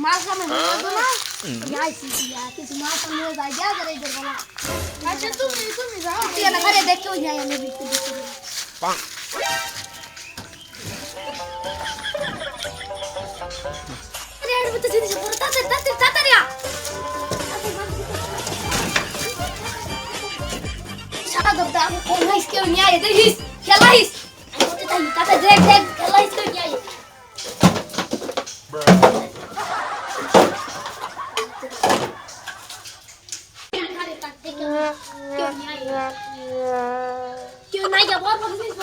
মাছ খাবে না যাইছি কিছু মাছ নিয়ে যাই যা করে ইধর বলা আচ্ছা তুমি যাও তুই না ঘরে দেখো যাই আমি বিক্রি করি পাং আরে আর বুঝতে জিনিস পুরো তাড়াতাড়ি সারা দবদা কোন হাইস কেউ নিয়ে আয় দেখিস খেলাইস আমি বলতে চাই তাতে দেখ খেলাইস কেউ নিয়ে আয় क्यों नहीं जा बहुत बकसीस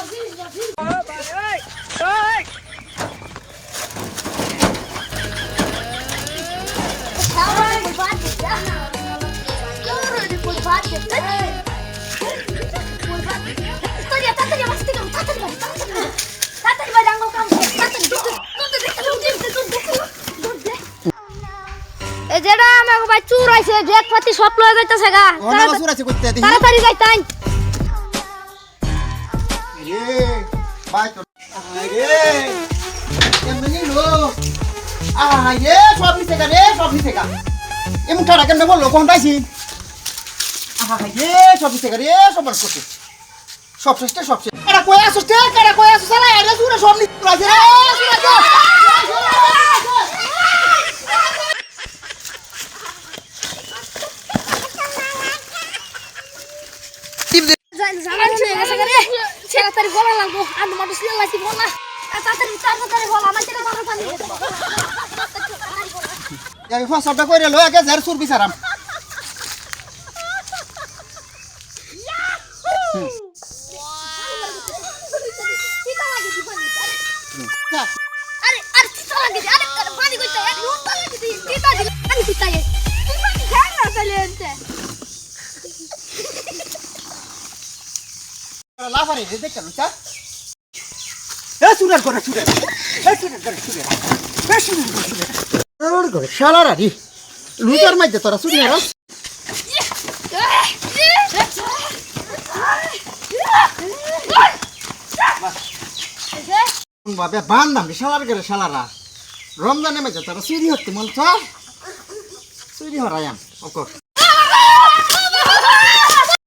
যেটা আমাকে ভাই চুর হইছে ব্যাগ পাতি সব লয়ে যাইতাছে গা তাড়াতাড়ি যাইতাই রে ভাই তো আরে কেমনে লো আরে সব নিছে গা এ মুঠাটা কেমনে বললো কোন পাইছি আরে সব নিছে গা রে সব বড় করছে সব শেষ কারা কই আসছ সালা আরে সুরা সব নিছে রে জামাই ছুঁয়ে গেছে রে তাড়াতাড়ি বলা লাগবো আমি মাঠে শুয়ে লাইছি বলা তাড়াতাড়ি বলা আমার থেকে ভালো পানি আমি ফসলটা কইরে লই আগে জার সুর বিচারাম আরে চিতা লাগে আরে পানি কইতে আরে উত্তর লাগে চিতা দিলে পানি চিতায়ে তুই পানি খাই না তাহলে এনতে লাফারে দেখ কেন চা এ সুরার করে শালারা রে লুটার মাইতে তোরা চুরি হারাস বাবে বান্দাম শালার করে শালারা রমজানে মাইতে তোরা চুরি হতে মন চুরি হরায়াম ওকর